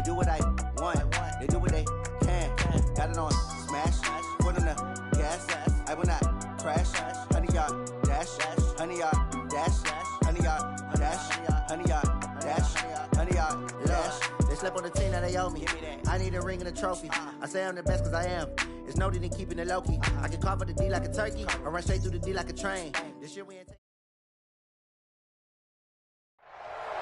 do what I want. They do what they can. Got it on smash. Foot on the gas. I will not crash. Honey yard dash. Honey yard dash. Honey yard dash. Honey yard dash. Honey yard dash. They slept on the team that they owe me. I need a ring and a trophy. I say I'm the best cause I am. It's no need in keeping it low key. I can carve up the D like a turkey or run straight through the D like a train. This year we ain't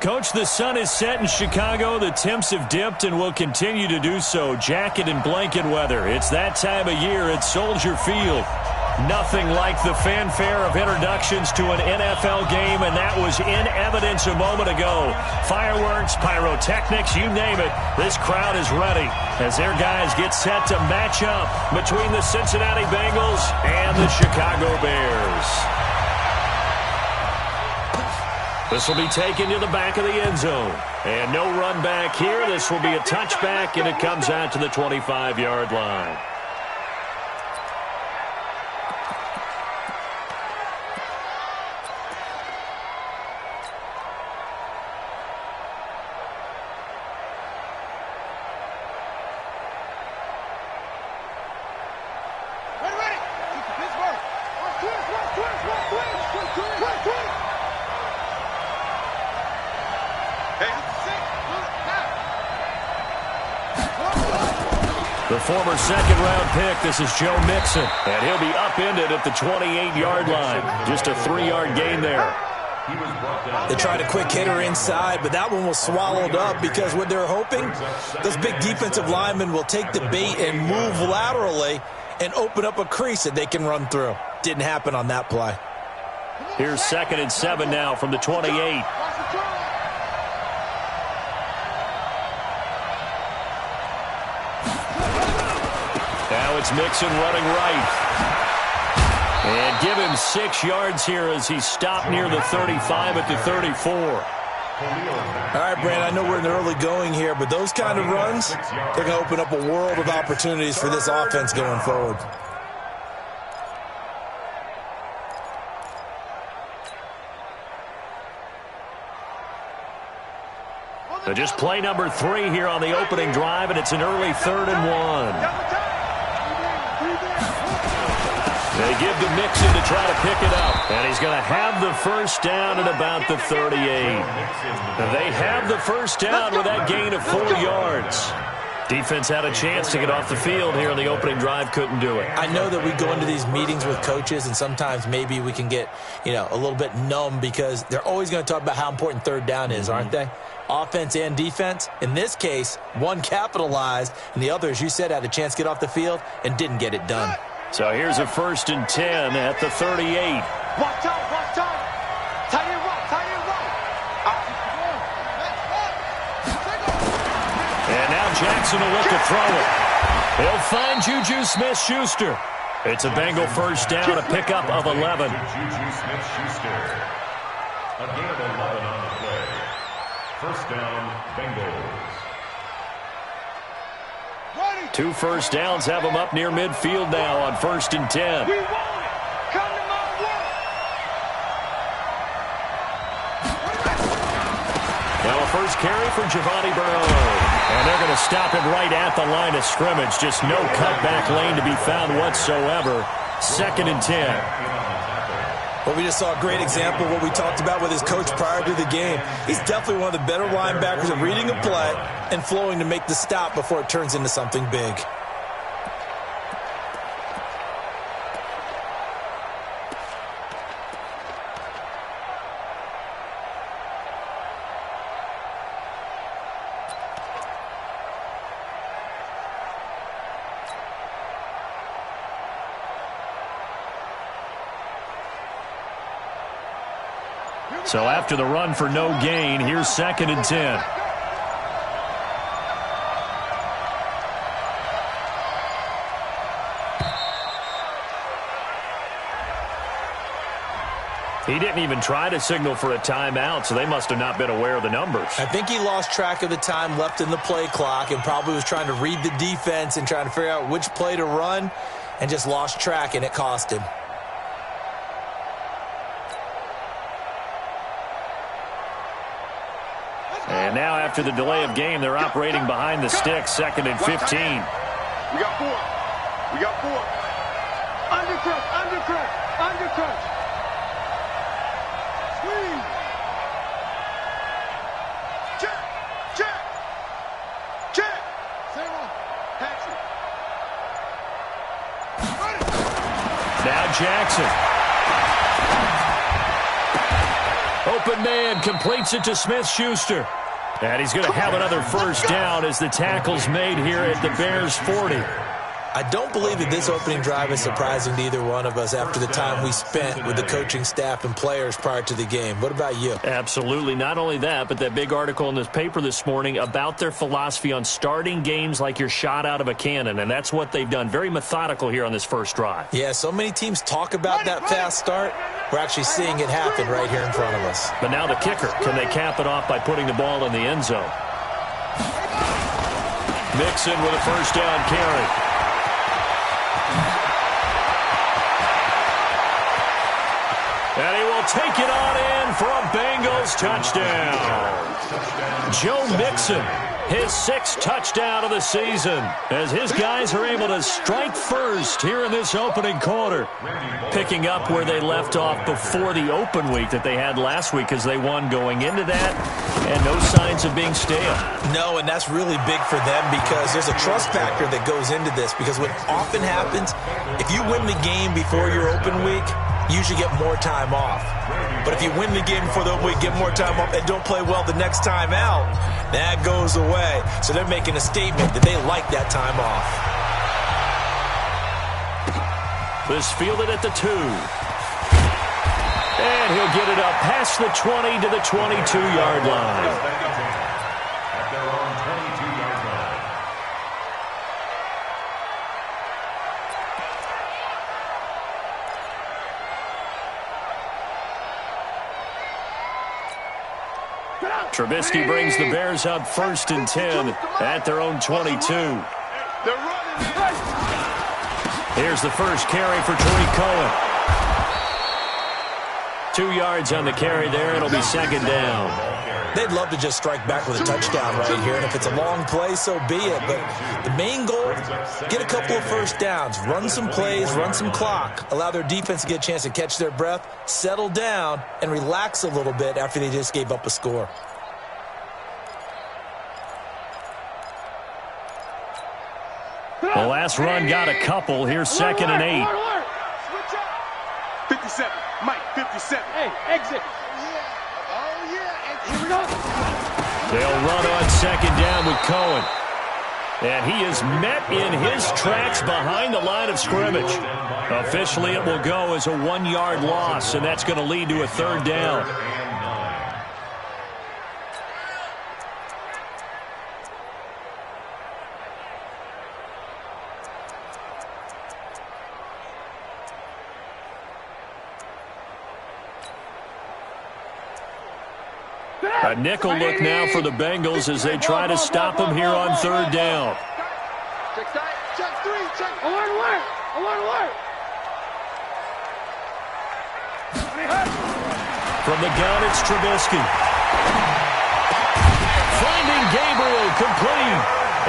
Coach, the sun is set in Chicago. The temps have dipped and will continue to do so. Jacket and blanket weather. It's that time of year at Soldier Field. Nothing like the fanfare of introductions to an NFL game, and that was in evidence a moment ago. Fireworks, pyrotechnics, you name it. This crowd is ready as their guys get set to match up between the Cincinnati Bengals and the Chicago Bears. This will be taken to the back of the end zone. And no run back here. This will be a touchback, and it comes out to the 25-yard line. The former second-round pick, this is Joe Mixon, and he'll be upended at the 28-yard line. Just a 3-yard gain there. They tried a quick hitter inside, but that one was swallowed up because what they're hoping, those big defensive linemen will take the bait and move laterally and open up a crease that they can run through. Didn't happen on that play. Here's 2nd and 7 now from the 28. Now it's Mixon running right. And give him 6 yards here as he stopped near the 35 at the 34. All right, Brandon, I know we're in the early going here, but those kind of runs, they're going to open up a world of opportunities for this offense going forward. So just play number 3 here on the opening drive, and it's an early 3rd and 1. They give to Mixon to try to pick it up. And he's going to have the first down at about the 38. They have the first down with that gain of 4 yards. Defense had a chance to get off the field here in the opening drive, couldn't do it. I know that we go into these meetings with coaches, and sometimes maybe we can get, a little bit numb because they're always going to talk about how important 3rd down is, aren't they? Offense and defense. In this case, one capitalized, and the other, as you said, had a chance to get off the field and didn't get it done. So here's a 1st and 10 at the 38. Watch out, watch out. Tight end right. And now Jackson will look to throw it. He'll find Juju Smith-Schuster. It's a Bengal first down, a pickup of 11. Juju Smith-Schuster. A gain of 11 on the play. First down, Bengals. 2 first downs have them up near midfield now on 1st and 10. We want it. Come to my work. Now a first carry for Giovanni Bernard. And they're going to stop him right at the line of scrimmage. Just no cutback lane to be found whatsoever. 2nd and 10. Well, we just saw a great example of what we talked about with his coach prior to the game. He's definitely one of the better linebackers at reading a play and flowing to make the stop before it turns into something big. So after the run for no gain, here's 2nd and 10. He didn't even try to signal for a timeout, so they must have not been aware of the numbers. I think he lost track of the time left in the play clock and probably was trying to read the defense and trying to figure out which play to run and just lost track, and it cost him. And now after the delay of game. They're operating behind the sticks, 2nd and 15. We got 4. We got 4. Undercut, undercut, undercut. Squeeze. Check, check, check. Same one. Patrick. Now Jackson. Open man completes it to Smith-Schuster. And he's going to have another first down as the tackle's made here at the Bears' 40. I don't believe that this opening drive is surprising to either one of us after the time we spent with the coaching staff and players prior to the game. What about you? Absolutely. Not only that, but that big article in this paper this morning about their philosophy on starting games like you're shot out of a cannon, and that's what they've done. Very methodical here on this first drive. Yeah, so many teams talk about that fast start. We're actually seeing it happen right here in front of us. But now the kicker. Can they cap it off by putting the ball in the end zone? Mixon with a first down carry. And he will take it on in for a Bengals touchdown. Joe Mixon, his 6th touchdown of the season, as his guys are able to strike first here in this opening quarter, picking up where they left off before the open week that they had last week as they won going into that, and no signs of being stale. No, and that's really big for them because there's a trust factor that goes into this, because what often happens, if you win the game before your open week, you usually get more time off. But if you win the game before the open week, get more time off, and don't play well the next time out, that goes away. So they're making a statement that they like that time off. This fielded at the 2. And he'll get it up past the 20 to the 22-yard line. At their own 22-yard line. Trubisky brings the Bears up 1st and 10 at their own 22. Here's the first carry for Tariq Cohen. 2 yards on the carry there. It'll be 2nd down. They'd love to just strike back with a touchdown right here, and if it's a long play, so be it. But the main goal, get a couple of first downs, run some plays, run some clock, allow their defense to get a chance to catch their breath, settle down, and relax a little bit after they just gave up a score. The last run got a couple. Here's 2nd and 8. 57. Mike, 57. Hey, exit. Oh, yeah. Here we go. They'll run on 2nd down with Cohen. And he is met in his tracks behind the line of scrimmage. Officially, it will go as a 1-yard loss, and that's going to lead to a 3rd down. A nickel look now for the Bengals as they try to stop him here on 3rd down. Check tight. Check 3. Check. Alert. From the gun, it's Trubisky. Finding Gabriel, complete.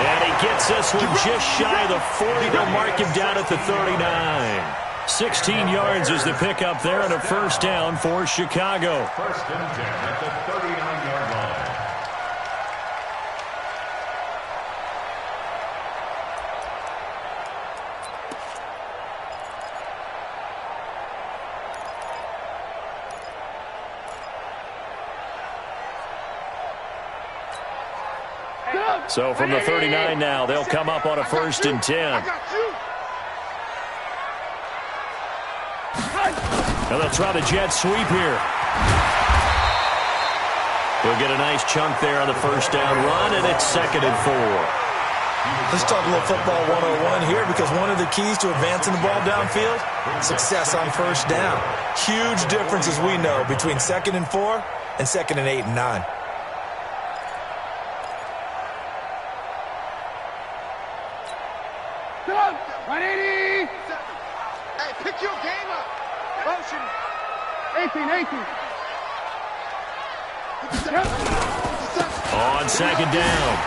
And he gets this one just shy of the 40. They'll mark him down at the 39. 16 yards is the pickup there and a first down for Chicago. 1st and 10 at the 39-yard line. So from the 39 now, they'll come up on a 1st and 10. And they'll try the jet sweep here. He'll get a nice chunk there on the first down run, and it's 2nd and 4. Let's talk a little football 101 here, because one of the keys to advancing the ball downfield, success on first down. Huge difference, as we know, between 2nd and 4 and 2nd and 8 and 9. Go! 180! Hey, pick your game up! Motion! 18. 57. On second down,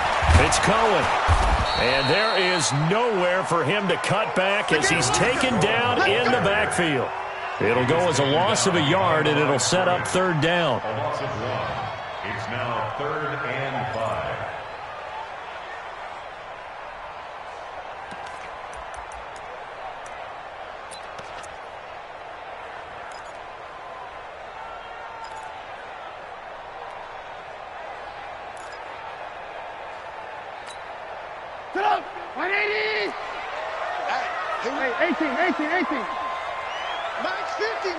it's Cohen. And there is nowhere for him to cut back as he's taken down in the backfield. It'll go as a loss of a yard, and it'll set up third down. A loss of 1. It's now 3rd and 5. Sit up! 180! Hey, 18. Max 50!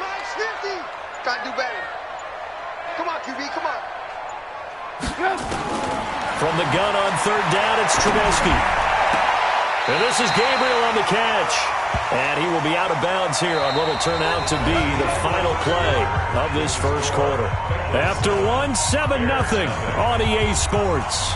Try to do better. Come on, QB, come on. From the gun on third down, it's Trubisky. And this is Gabriel on the catch. And he will be out of bounds here on what will turn out to be the final play of this first quarter. After 7-0 on EA Sports.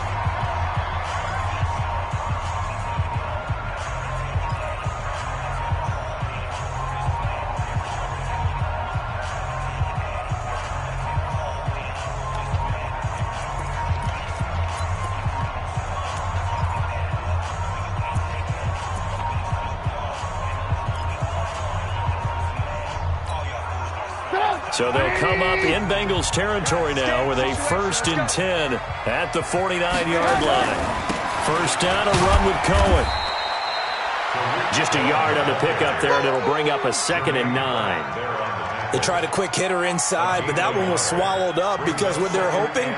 So they'll come up in Bengals territory now with a 1st and 10 at the 49-yard line. First down, a run with Cohen. Just a yard on the pickup there, and it'll bring up a 2nd and 9. They tried a quick hitter inside, but that one was swallowed up because what they're hoping,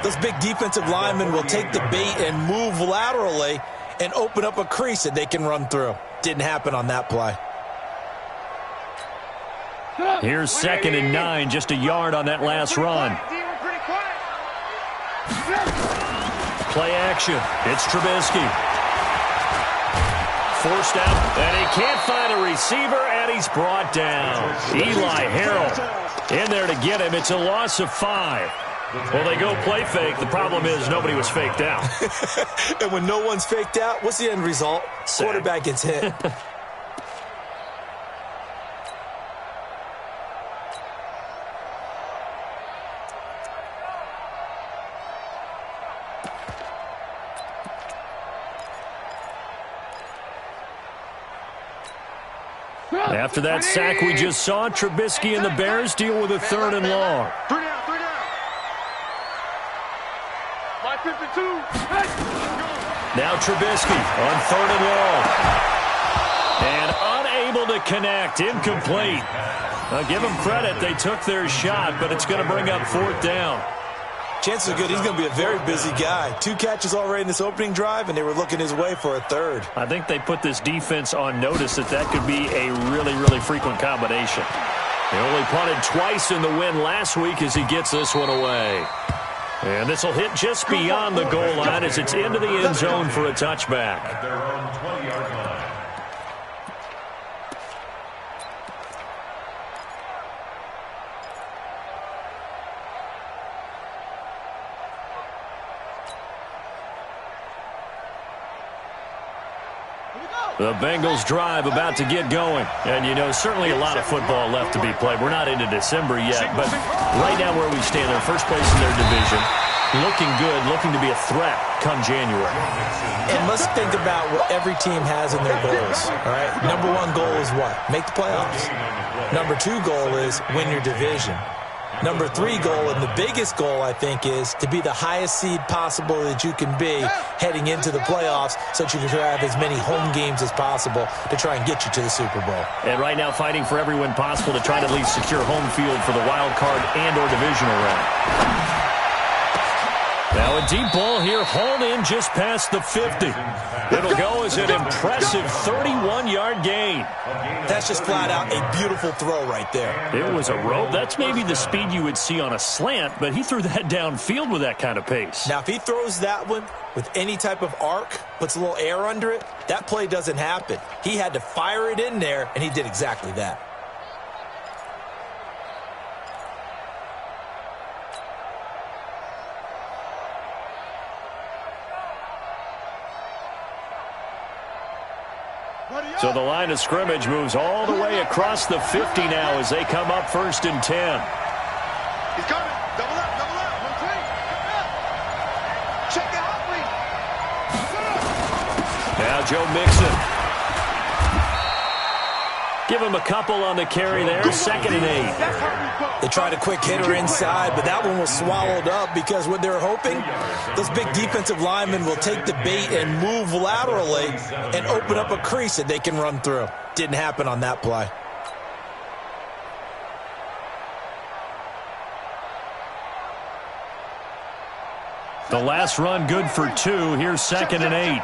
those big defensive linemen will take the bait and move laterally and open up a crease that they can run through. Didn't happen on that play. Here's 2nd and 9, just a yard on that last run. Play action. It's Trubisky. Forced out, and he can't find a receiver, and he's brought down. Eli Harrell in there to get him. It's a loss of 5. Well, they go play fake. The problem is nobody was faked out. And when no one's faked out, what's the end result? Sack. Quarterback gets hit. After that sack we just saw, Trubisky and the Bears deal with a 3rd and long. 3 down. 552. Now Trubisky on 3rd and long. And unable to connect, incomplete. Now give them credit, they took their shot, but it's going to bring up 4th down. Chances are good he's going to be a very busy guy. 2 catches already in this opening drive, and they were looking his way for a 3rd. I think they put this defense on notice that could be a really, really frequent combination. They only punted twice in the win last week as he gets this one away. And this will hit just beyond the goal line as it's into the end zone for a touchback. At their own 20-yard line. The Bengals drive about to get going. And, you know, certainly a lot of football left to be played. We're not into December yet, but right now where we stand, they're first place in their division. Looking good, looking to be a threat come January. And let's think about what every team has in their goals, all right? Number 1 goal is what? Make the playoffs. Number 2 goal is win your division. Number 3 goal, and the biggest goal, I think, is to be the highest seed possible that you can be heading into the playoffs so that you can have as many home games as possible to try and get you to the Super Bowl. And right now fighting for every win possible to try to at least secure home field for the wild card and or divisional round. Now a deep ball here, hauled in just past the 50. It'll go as an impressive 31-yard gain. That's just flat out a beautiful throw right there. It was a rope. That's maybe the speed you would see on a slant, but he threw that downfield with that kind of pace. Now, if he throws that one with any type of arc, puts a little air under it, that play doesn't happen. He had to fire it in there, and he did exactly that. So the line of scrimmage moves all the way across the 50 now as they come up 1st and 10. He's coming. Double up. 1 3. Now Joe Mixon. Give him a couple on the carry there, 2nd and 8. They tried a quick hitter inside, but that one was swallowed up because what they were hoping, those big defensive linemen will take the bait and move laterally and open up a crease that they can run through. Didn't happen on that play. The last run good for 2. Here's 2nd and 8.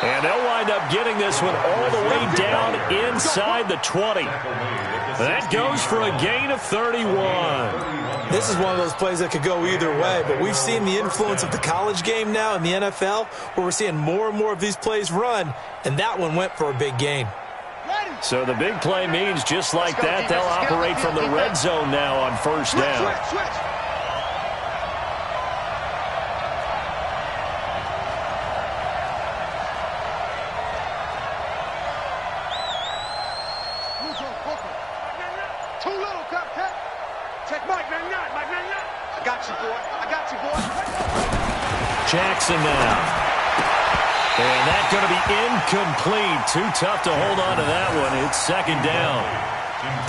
And they'll wind up getting this one all the way down inside the 20. That goes for a gain of 31. This is one of those plays that could go either way, but we've seen the influence of the college game now in the NFL, where we're seeing more and more of these plays run, and that one went for a big gain. So the big play means just like that, they'll operate from the red zone now on 1st down. Jackson now. And that's going to be incomplete. Too tough to hold on to that one. It's 2nd down.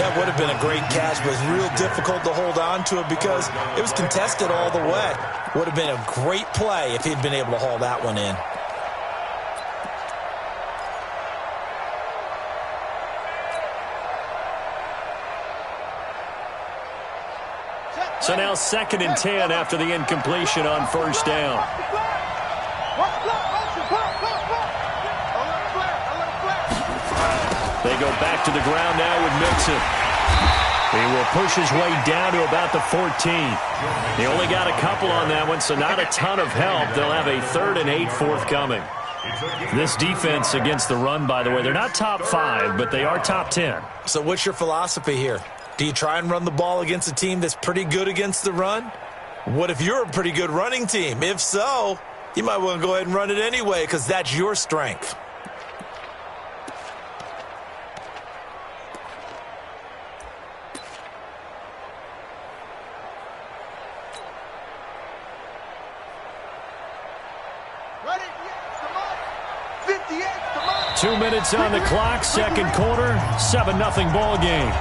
That would have been a great catch, but it's real difficult to hold on to it because it was contested all the way. Would have been a great play if he'd been able to haul that one in. So now 2nd and 10 after the incompletion on 1st down. They go back to the ground now with Mixon. He will push his way down to about the 14. He only got a couple on that one, so not a ton of help. They'll have a 3rd and 8 forthcoming. This defense against the run, by the way, they're not top 5, but they are top 10. So what's your philosophy here? Do you try and run the ball against a team that's pretty good against the run? What if you're a pretty good running team? If so, you might want to go ahead and run it anyway because that's your strength. Ready? Come on. 58, come on. 2 minutes on the clock, 2nd quarter, 7-0 ball game.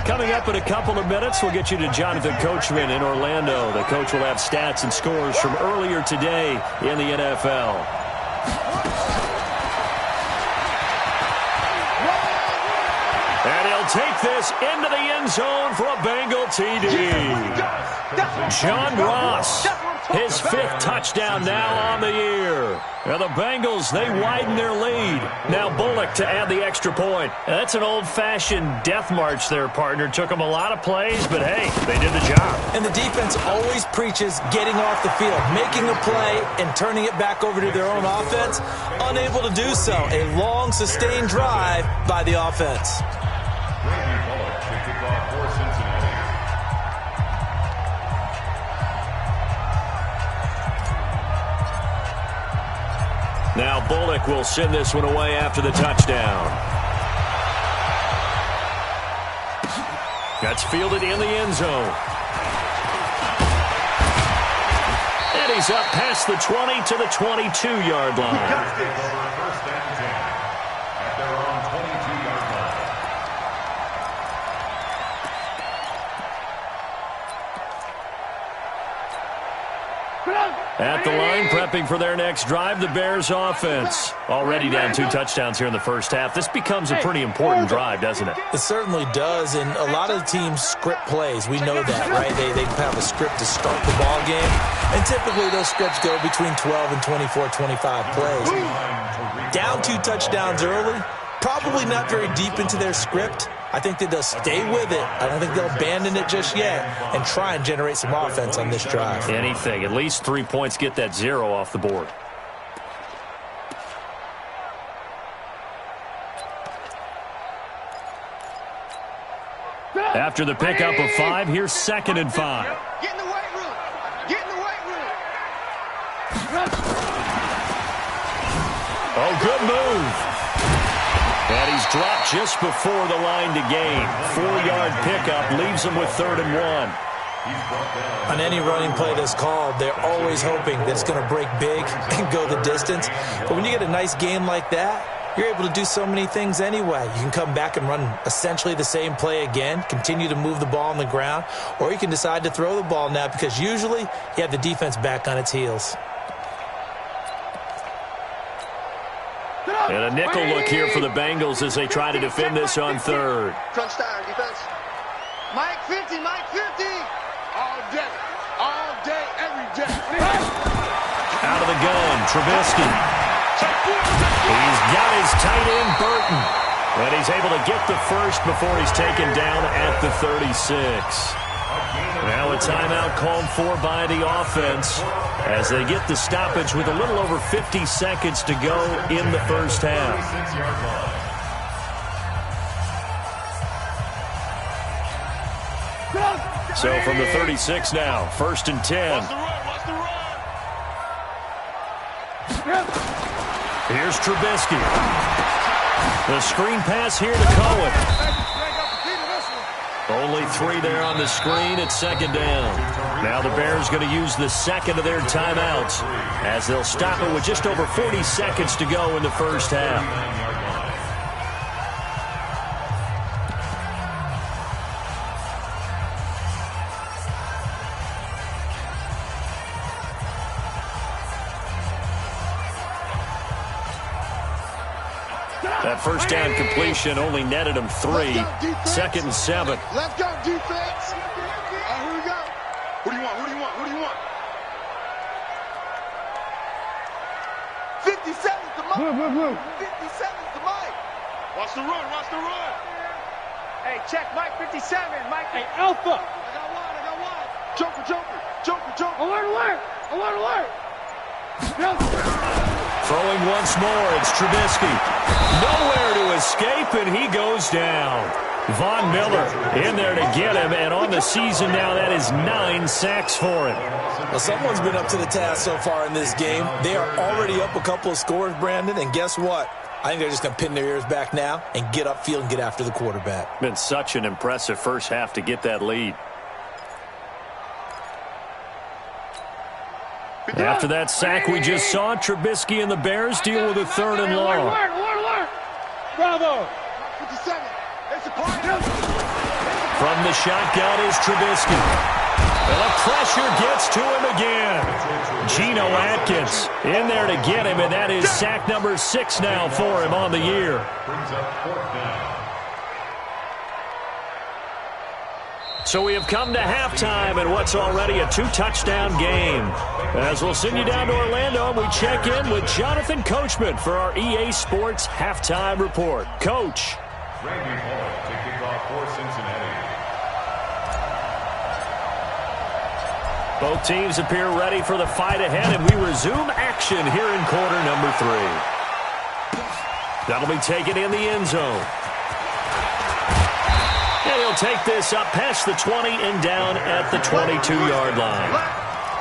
Coming up in a couple of minutes, we'll get you to Jonathan Coachman in Orlando. The coach will have stats and scores from earlier today in the NFL. And he'll take this into the end zone for a Bengal TD. John Ross, his 5th touchdown now on the year. Now the Bengals, they widen their lead. Now Bullock to add the extra point. That's an old-fashioned death march there, partner. Took them a lot of plays, but hey, they did the job. And the defense always preaches getting off the field, making a play, and turning it back over to their own offense. Unable to do so. A long, sustained drive by the offense. Now Bullock will send this one away after the touchdown. That's fielded in the end zone. And he's up past the 20 to the 22-yard line. Come on. At the line, prepping for their next drive, the Bears offense. Already down 2 touchdowns here in the first half. This becomes a pretty important drive, doesn't it? It certainly does, and a lot of the teams script plays. We know that, right? They have a script to start the ball game, and typically those scripts go between 12 and 24, 25 plays. Down 2 touchdowns early, probably not very deep into their script. I think that they'll stay with it. I don't think they'll abandon it just yet and try and generate some offense on this drive. Anything. At least 3 points, get that 0 off the board. After the pickup of 5, here's 2nd and 5. Get in the weight room. Get in the weight room. Oh, good move. And he's dropped just before the line to gain. 4-yard pickup leaves him with 3rd and 1. On any running play that's called, they're always hoping that it's going to break big and go the distance. But when you get a nice game like that, you're able to do so many things anyway. You can come back and run essentially the same play again, continue to move the ball on the ground, or you can decide to throw the ball now because usually you have the defense back on its heels. And a nickel look here for the Bengals as they try to defend this on 3rd. Crunch time, defense. Mike 50, Mike 50. All day, every day. Out of the gun, Trubisky. He's got his tight end, Burton. And he's able to get the first before he's taken down at the 36. Now a timeout called for by the offense as they get the stoppage with a little over 50 seconds to go in the first half. So from the 36 now, 1st and 10. Here's Trubisky. The screen pass here to Cohen. Only 3 there on the screen at 2nd down. Now the Bears going to use the 2nd of their timeouts as they'll stop it with just over 40 seconds to go in the first half. That first down completion only netted him 3. 2nd and 7. Let's go, defense. Here we go. Who do you want? Who do you want? Who do you want? 57's the Mike. 57's the Mike. Watch the run. Watch the run. Hey, check Mike 57. Mike. Hey, Alpha. I got one. Joker. Alert. Throwing once more, it's Trubisky. Nowhere to escape, and he goes down. Von Miller in there to get him, and on the season now, that is 9 sacks for him. Well, someone's been up to the task so far in this game. They are already up a couple of scores, Brandon, and guess what? I think they're just going to pin their ears back now and get upfield and get after the quarterback. Been such an impressive first half to get that lead. After that sack we just saw, Trubisky and the Bears deal with a 3rd and long. Bravo. From the shotgun is Trubisky. And the pressure gets to him again. Geno Atkins in there to get him, and that is sack number 6 now for him on the year. So we have come to halftime in what's already a 2-touchdown game. As we'll send you down to Orlando, we check in with Jonathan Coachman for our EA Sports Halftime Report. Coach. Randy Hall to kick off for Cincinnati. Both teams appear ready for the fight ahead, and we resume action here in quarter number 3. That'll be taken in the end zone. And he'll take this up past the 20 and down at the 22-yard line.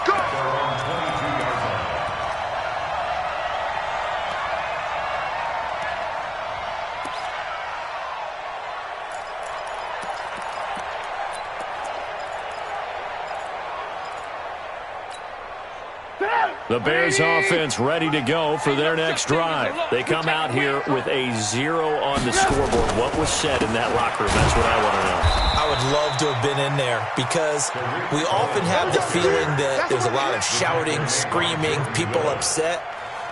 Go! The Bears offense ready to go for their next drive. They come out here with a 0 on the scoreboard. What was said in that locker room? That's what I want to know. I would love to have been in there because we often have the feeling that there's a lot of shouting, screaming, people upset.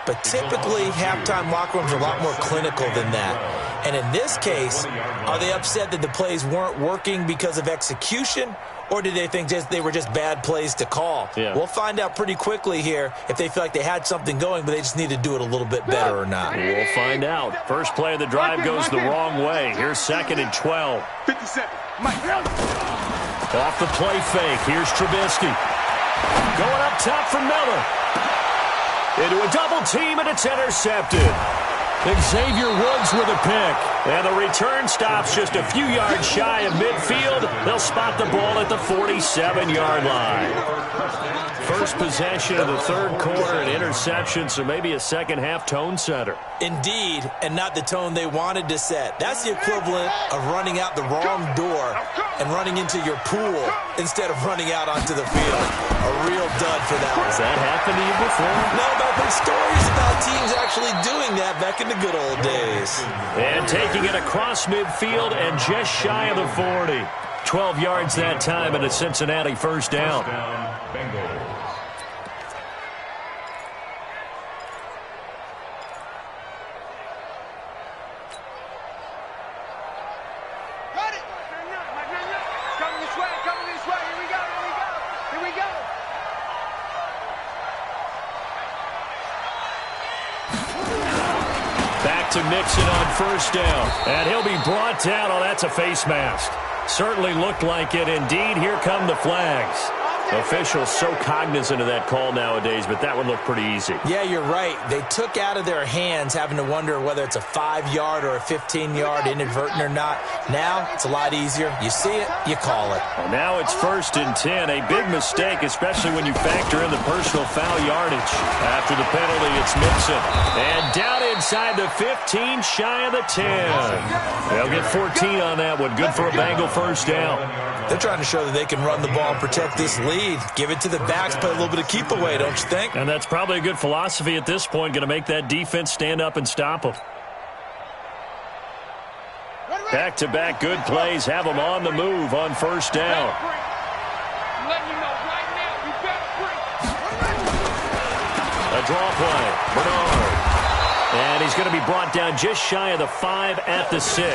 But typically, halftime locker rooms are a lot more clinical than that. And in this case, are they upset that the plays weren't working because of execution? Or did they think they were just bad plays to call? Yeah. We'll find out pretty quickly here if they feel like they had something going, but they just need to do it a little bit better or not. We'll find out. First play of the drive goes the wrong way. Here's 2nd and 12. 57. Mike. Off the play fake. Here's Trubisky. Going up top for Miller. Into a double team, and it's intercepted. Xavier Woods with a pick. And the return stops just a few yards shy of midfield. They'll spot the ball at the 47-yard line. First possession of the third quarter, an interception, so maybe a second-half tone setter. Indeed, and not the tone they wanted to set. That's the equivalent of running out the wrong door and running into your pool instead of running out onto the field. A real dud for that one. Has that happened to you before? No, but I've heard stories about teams actually doing that back in the good old days. And taking it across midfield and just shy of the 40. 12 yards that time and a Cincinnati first down. Bengals. Back to Mixon on first down. And he'll be brought down. Oh, that's a face mask. Certainly looked like it. Indeed, here come the flags. Officials so cognizant of that call nowadays, but that would look pretty easy. Yeah, you're right. They took out of their hands having to wonder whether it's a 5-yard or a 15-yard inadvertent or not. Now, it's a lot easier. You see it, you call it. Well, now it's 1st and 10. A big mistake, especially when you factor in the personal foul yardage. After the penalty, it's Mixon. And down inside the 15, shy of the 10. They'll get 14 on that one. Good for a Bengal first down. They're trying to show that they can run the ball and protect this lead. Give it to the backs, play a little bit of keep away, don't you think? And that's probably a good philosophy at this point, going to make that defense stand up and stop them. Back-to-back good plays have them on the move on first down. A draw play. Bernard. And he's going to be brought down just shy of the 5 at the 6.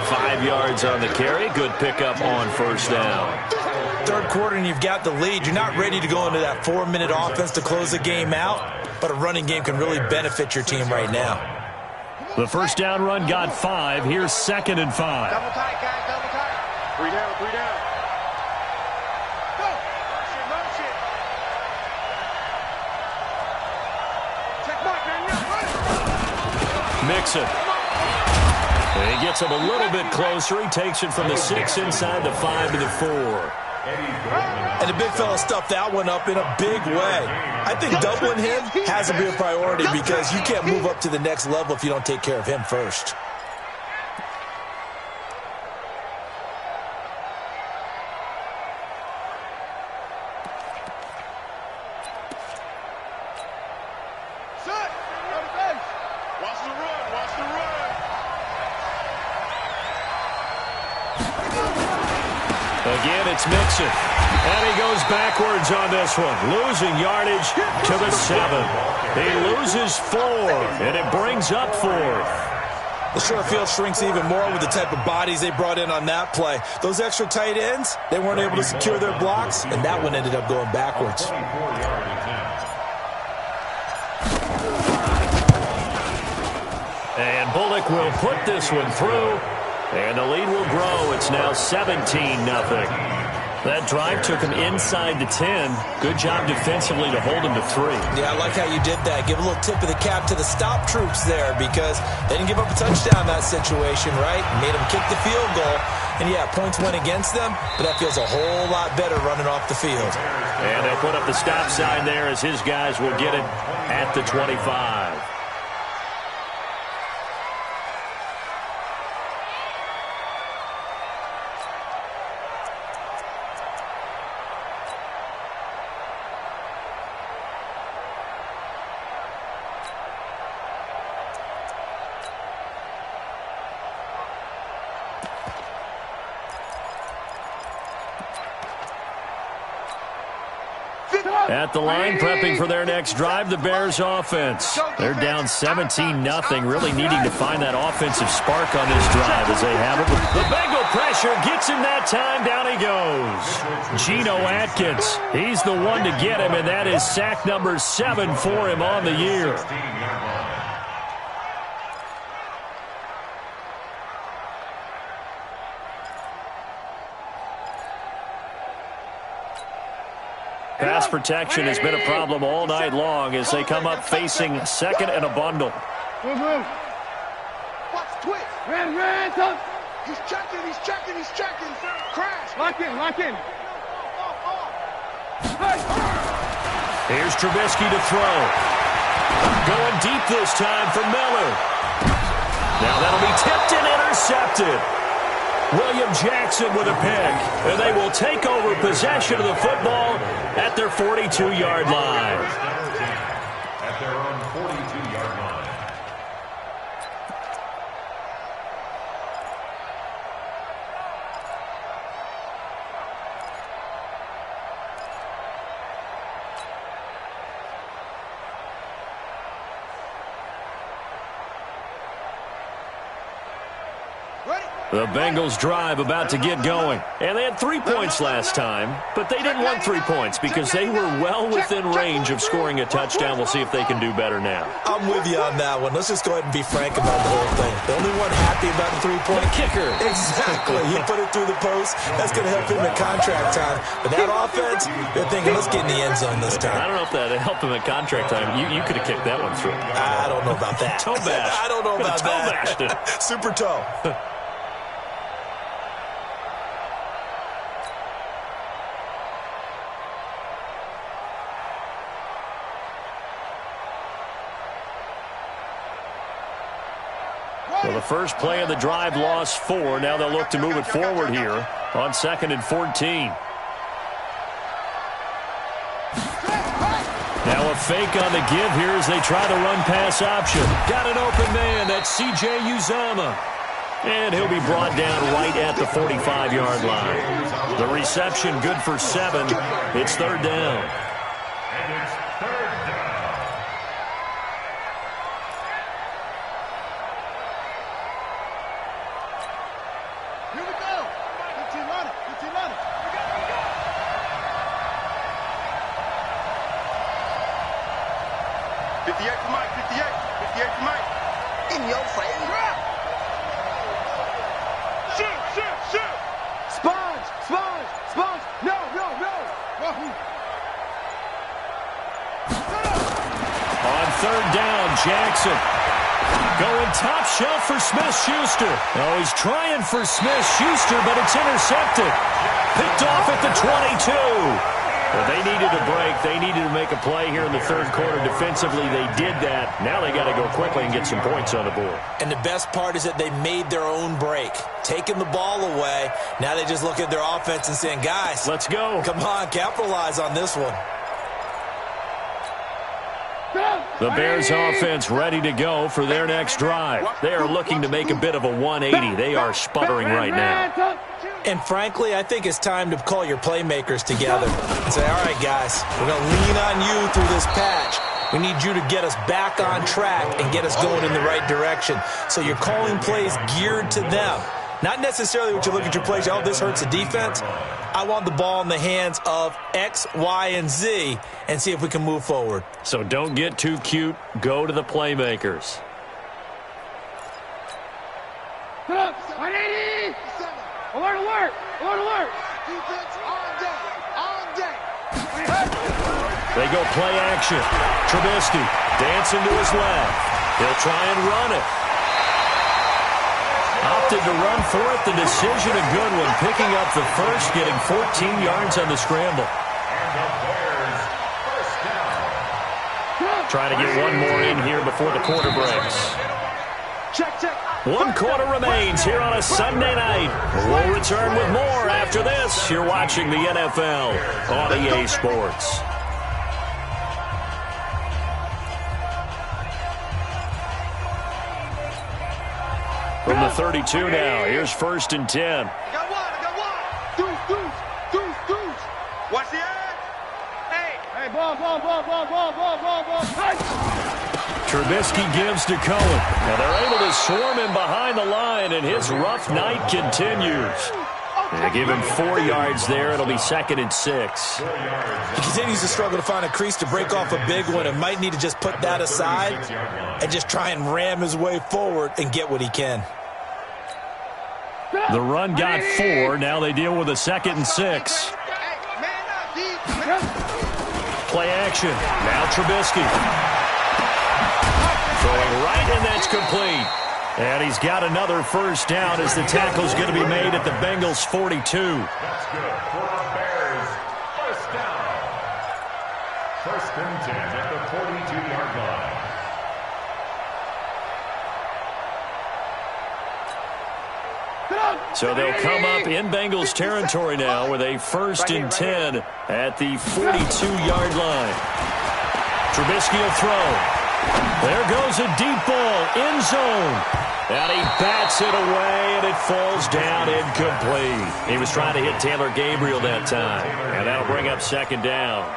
5 yards on the carry. Good pickup on first down. Third quarter and you've got the lead. You're not ready to go into that 4-minute offense to close the game out, but a running game can really benefit your team right now. The first down run got 5. Here's 2nd and 5. Double tight, guys, double tight. 3 down, 3 down. Go. Motion. Check mark, man. Mixon. And he gets him a little bit closer. He takes it from the 6 inside the 5 to the 4. And the big fella stuffed that one up in a big way. I think doubling him has to be a priority because you can't move up to the next level if you don't take care of him first. Watch the run, watch the run. Again, it's Mixon. And he goes backwards on this one. Losing yardage to the 7. He loses 4, and it brings up 4th. The short field shrinks even more with the type of bodies they brought in on that play. Those extra tight ends, they weren't able to secure their blocks, and that one ended up going backwards. And Bullock will put this one through. And the lead will grow. It's now 17-0. That drive took him inside the 10. Good job defensively to hold him to 3. Yeah, I like how you did that. Give a little tip of the cap to the stop troops there because they didn't give up a touchdown in that situation, right? Made them kick the field goal. And, yeah, points went against them, but that feels a whole lot better running off the field. And they'll put up the stop sign there as his guys will get it at the 25. At the line, prepping for their next drive, the Bears offense. They're down 17-0, really needing to find that offensive spark on this drive as they have it. The Bengal pressure gets him that time. Down he goes. Geno Atkins, he's the one to get him, and that is sack number 7 for him on the year. Pass protection has been a problem all night long as they come up facing second and a bundle. Watch twitch. Ran. He's checking. Crash. Lock in. Here's Trubisky to throw. Going deep this time for Miller. Now that'll be tipped and intercepted. William Jackson with a pick, and they will take over possession of the football at their 42-yard line. At their own 42-yard line. The Bengals drive about to get going. And they had 3 points last time, but they didn't want 3 points because they were well within range of scoring a touchdown. We'll see if they can do better now. I'm with you on that one. Let's just go ahead and be frank about the whole thing. The only one happy about the 3-point kicker. Exactly. He put it through the post. That's going to help him at contract time. But that offense, they're thinking, let's get in the end zone this time. I don't know if that helped him at contract time. You could have kicked that one through. I don't know about that. Toe bash. I don't know about that. Toe bashed it. Super toe. Well, the first play of the drive lost 4. Now they'll look to move it forward here on 2nd and 14. Now a fake on the give here as they try the run-pass option. Got an open man. That's C.J. Uzomah. And he'll be brought down right at the 45-yard line. The reception good for 7. It's 3rd down. And it's 3rd down. Here we go. 15 running. 15 running. We go. 58 for Mike. 58 for Mike. In your face. Shoot. Sponge. No. On 3rd down, Jackson. Going top shelf for Smith-Schuster. Oh, he's trying for Smith-Schuster, but it's intercepted. Picked off at the 22. Well, they needed a break. They needed to make a play here in the 3rd quarter. Defensively, they did that. Now they got to go quickly and get some points on the board. And the best part is that they made their own break. Taking the ball away. Now they just look at their offense and saying, guys, let's go. Come on, capitalize on this one. The Bears offense ready to go for their next drive. They are looking to make a bit of a 180. They are sputtering right now. And frankly, I think it's time to call your playmakers together and say, all right, guys, we're going to lean on you through this patch. We need you to get us back on track and get us going in the right direction. So you're calling plays geared to them. Not necessarily what you look at your plays, oh, this hurts the defense. I want the ball in the hands of X, Y, and Z and see if we can move forward. So don't get too cute. Go to the playmakers. Put up. 180. Alert. Defense on deck. They go play action. Trubisky dancing to his left. He'll try and run it. Opted to run for it. The decision a good one. Picking up the first, getting 14 yards on the scramble. And the Bears, first down. Trying to get one more in here before the quarter breaks. Check. 1 quarter remains here on a Sunday night. We'll return with more after this. You're watching the NFL on EA Sports. From the 32 now, here's 1st and 10. I got one. Deuce. Watch the end. Hey, ball. Trubisky gives to Cohen. Now they're able to swarm him behind the line, and his rough night continues. They give him 4 yards there. It'll be 2nd and 6. He continues to struggle to find a crease to break off a big one and might need to just put that aside and just try and ram his way forward and get what he can. The run got 4. Now they deal with a 2nd and 6. Play action. Now Trubisky. Throwing right, and that's complete. And he's got another first down as the tackle's going to be made at the Bengals' 42. That's good for the Bears. First down. 1st and 10 at the 42-yard line. So they'll come up in Bengals territory now with a 1st and 10 at the 42-yard line. Trubisky will throw. There goes a deep ball, end zone. And he bats it away, and it falls down incomplete. He was trying to hit Taylor Gabriel that time, and that'll bring up 2nd down.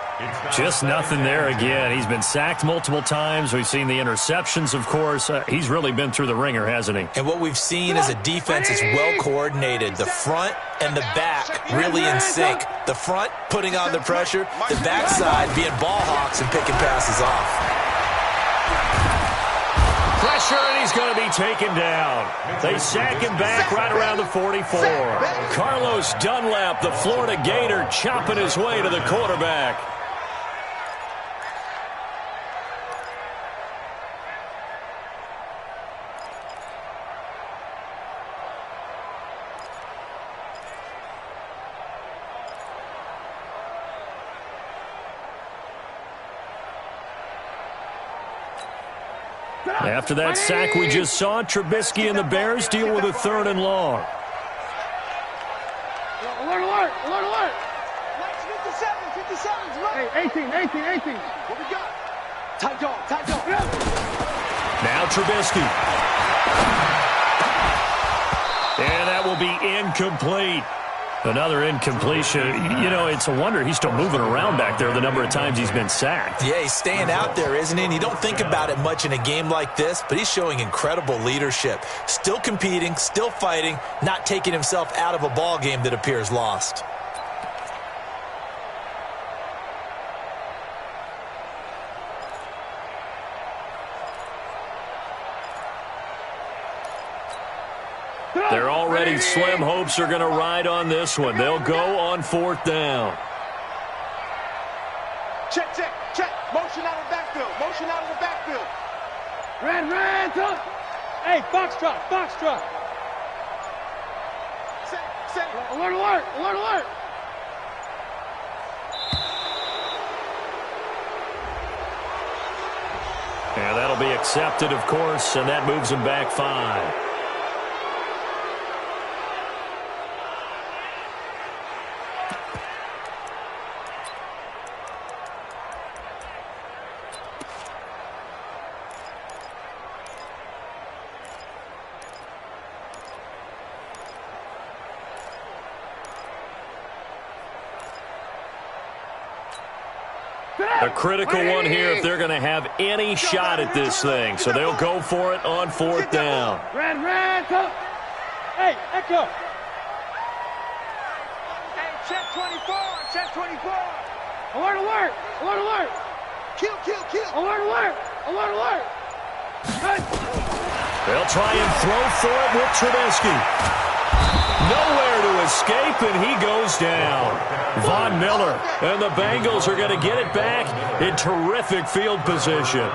Just nothing there again. He's been sacked multiple times. We've seen the interceptions, of course. He's really been through the ringer, hasn't he? And what we've seen is a defense is well coordinated. The front and the back really in sync. The front putting on the pressure, the backside being ball hawks and picking passes off. Pressure, and he's going to be taken down. They sack him back right around the 44. Carlos Dunlap, the Florida Gator, chopping his way to the quarterback. After that sack we just saw, Trubisky and the Bears deal with a 3rd and long. Alert, alert, alert, alert. 57's right. Hey, 18. What we got? Tight dog. Now Trubisky. And that will be incomplete. Another incompletion. You know, it's a wonder he's still moving around back there the number of times he's been sacked. Yeah, he's staying out there, isn't he? And you don't think about it much in a game like this, but he's showing incredible leadership. Still competing, still fighting, not taking himself out of a ball game that appears lost. Their already slim hopes are going to ride on this one. They'll go on 4th down. Check. Motion out of the backfield. Red, up. Hey, box drop. Set. Alert. Yeah, that'll be accepted, of course, and that moves him back 5. A critical one here if they're going to have any shot at this thing. So they'll go for it on 4th down. Red, up. Hey, Echo. Hey, check 24. Alert. Kill. Alert. They'll try and throw for it with Trubisky. Nowhere to escape, and he goes down. Von Miller and the Bengals are going to get it back in terrific field position.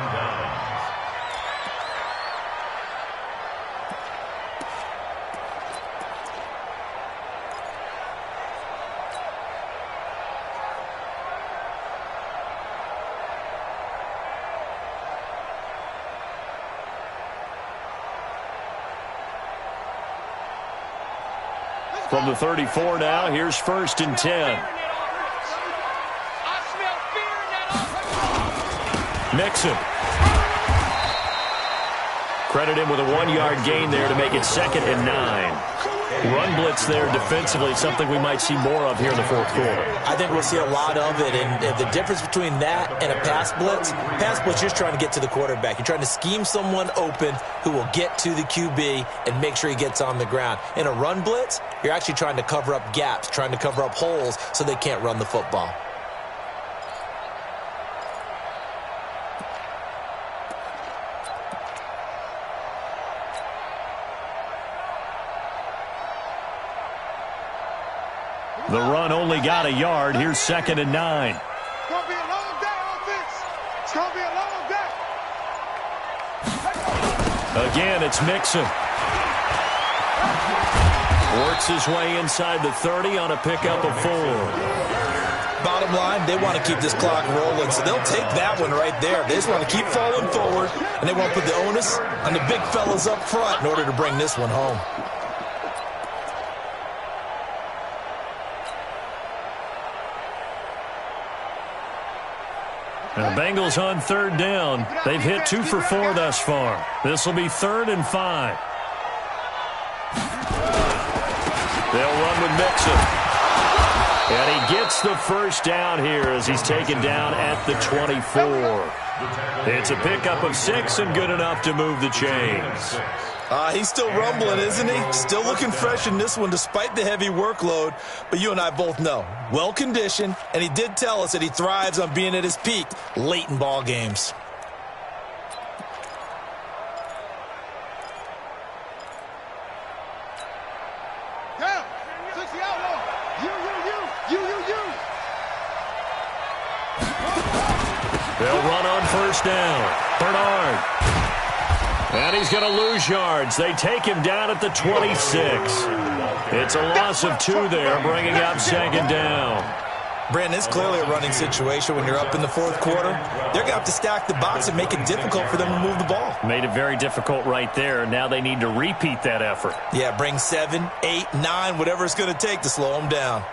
From the 34 now, here's 1st and 10. Mixon. Credit him with a 1-yard gain there to make it 2nd and 9. Run blitz there defensively, something we might see more of here in the fourth quarter. I think we'll see a lot of it, and the difference between that and a pass blitz, you're just trying to get to the quarterback. You're trying to scheme someone open who will get to the QB and make sure he gets on the ground. In a run blitz, you're actually trying to cover up gaps, trying to cover up holes so they can't run the football. The run only got a yard. Here's 2nd and 9. It's going to be a long day, offense. It's going to be a long day. Again, it's Mixon. Works his way inside the 30 on a pickup of 4. Bottom line, they want to keep this clock rolling, so they'll take that one right there. They just want to keep falling forward, and they want to put the onus on the big fellas up front in order to bring this one home. The Bengals on 3rd down. They've hit 2 for 4 thus far. This will be 3rd and 5. They'll run with Mixon. And he gets the first down here as he's taken down at the 24. It's a pickup of 6 and good enough to move the chains. He's still rumbling, isn't he? Still looking fresh in this one despite the heavy workload. But you and I both know, well-conditioned, and he did tell us that he thrives on being at his peak late in ball games. Down. 60 outlaw. You. They'll run on 1st down. Bernard. And he's going to lose yards. They take him down at the 26. It's a loss of 2 there, bringing up 2nd down. Brandon, it's clearly a running situation when you're up in the 4th quarter. They're going to have to stack the box and make it difficult for them to move the ball. Made it very difficult right there. Now they need to repeat that effort. Yeah, bring 7, 8, 9, whatever it's going to take to slow them down.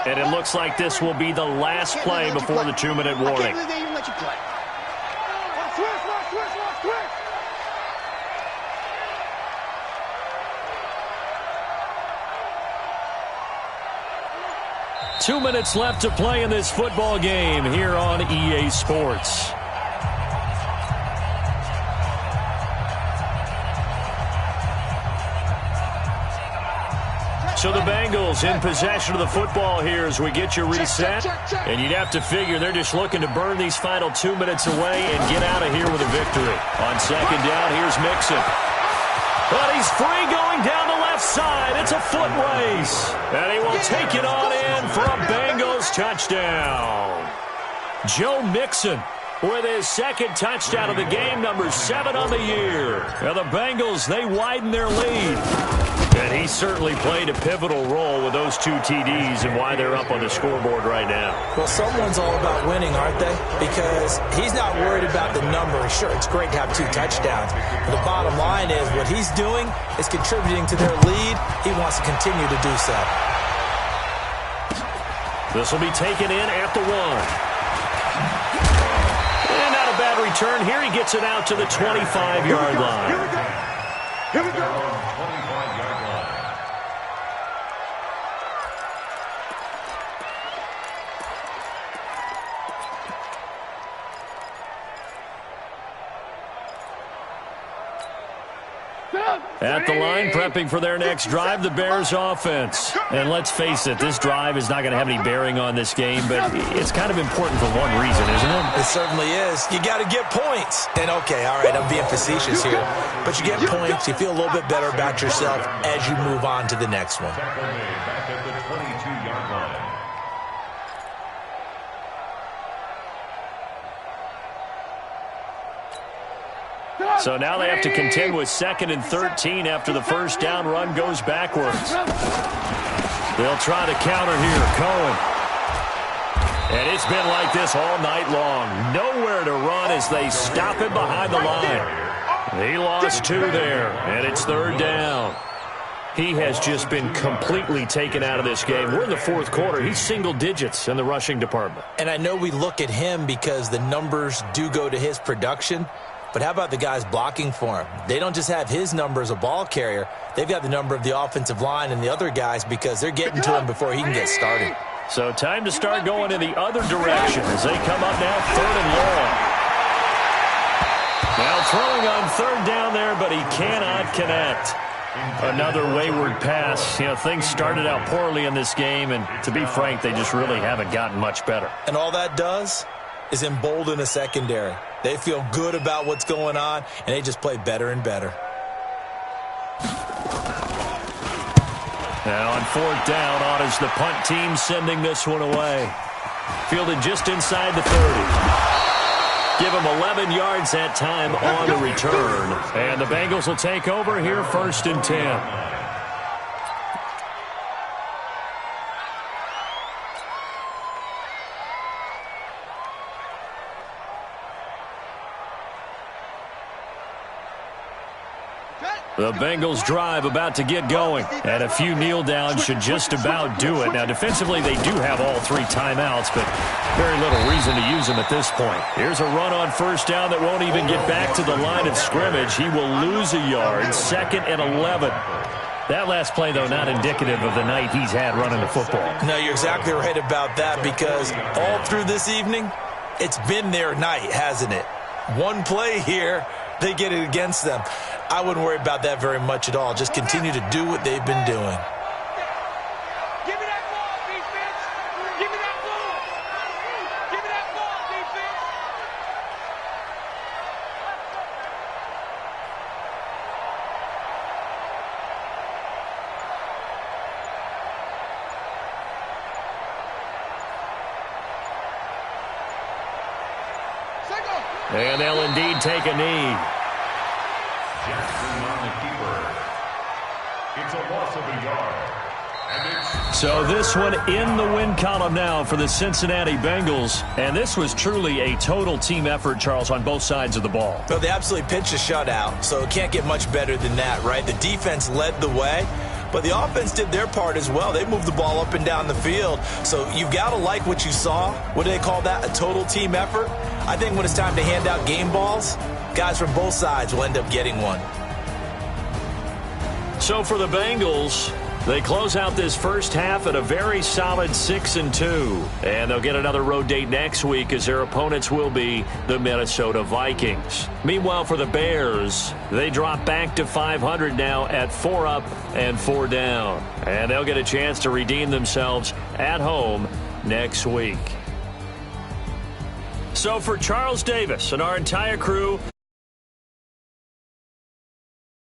And it looks like this will be the last play before the 2-minute warning. I can't believe they even let you play. Switch. 2 minutes left to play in this football game here on EA Sports. So the Bengals in possession of the football here as we get you reset. And you'd have to figure they're just looking to burn these final 2 minutes away and get out of here with a victory. On 2nd down, here's Mixon. But he's free going down the left side. It's a foot race. And he will take it on in for a Bengals touchdown. Joe Mixon with his 2nd touchdown of the game, number 7 on the year. And the Bengals, they widen their lead. And he certainly played a pivotal role with those 2 TDs and why they're up on the scoreboard right now. Well, someone's all about winning, aren't they? Because he's not worried about the number. Sure, it's great to have 2 touchdowns. But the bottom line is what he's doing is contributing to their lead. He wants to continue to do so. This will be taken in at the 1. And not a bad return. Here he gets it out to the 25-yard line. Here we go. At the line, prepping for their next drive, the Bears offense. And let's face it, this drive is not going to have any bearing on this game, but it's kind of important for one reason, isn't it? It certainly is. You got to get points. And okay, all right, I'm being facetious here. But you get points, you feel a little bit better about yourself as you move on to the next one. Back at the 22-yard line. So now they have to contend with 2nd and 13 after the first down run goes backwards. They'll try to counter here. Cohen. And it's been like this all night long. Nowhere to run as they stop him behind the line. He lost 2 there, and it's 3rd down. He has just been completely taken out of this game. We're in the 4th quarter. He's single digits in the rushing department. And I know we look at him because the numbers do go to his production. But how about the guys blocking for him? They don't just have his number as a ball carrier. They've got the number of the offensive line and the other guys because they're getting to him before he can get started. So time to start going in the other direction as they come up now 3rd and long. Now throwing on 3rd down there, but he cannot connect. Another wayward pass. You know, things started out poorly in this game, and to be frank, they just really haven't gotten much better. And all that does is embolden a secondary. They feel good about what's going on, and they just play better and better. Now on 4th down, on is the punt team sending this one away. Fielded just inside the 30. Give him 11 yards that time on the return. And the Bengals will take over here 1st and 10. The Bengals drive about to get going, and a few kneel downs should just about do it. Now, defensively, they do have all 3 timeouts, but very little reason to use them at this point. Here's a run on 1st down that won't even get back to the line of scrimmage. He will lose a yard, 2nd and 11. That last play, though, not indicative of the night he's had running the football. No, you're exactly right about that because all through this evening, it's been their night, hasn't it? One play here, they get it against them. I wouldn't worry about that very much at all. Just continue to do what they've been doing. Give me that ball, defense. Give me that ball. Give me that ball, defense. And they'll indeed take a knee. Jackson on the keeper. It's a loss of a yard. And So this one in the win column now for the Cincinnati Bengals. And this was truly a total team effort, Charles, on both sides of the ball. Well, they absolutely pitched a shutout, so it can't get much better than that, right? The defense led the way, but the offense did their part as well. They moved the ball up and down the field. So you've got to like what you saw. What do they call that? A total team effort? I think when it's time to hand out game balls, guys from both sides will end up getting one. So for the Bengals, they close out this first half at a very solid 6-2. And they'll get another road date next week as their opponents will be the Minnesota Vikings. Meanwhile, for the Bears, they drop back to 500 now at 4 up and 4 down. And they'll get a chance to redeem themselves at home next week. So for Charles Davis and our entire crew,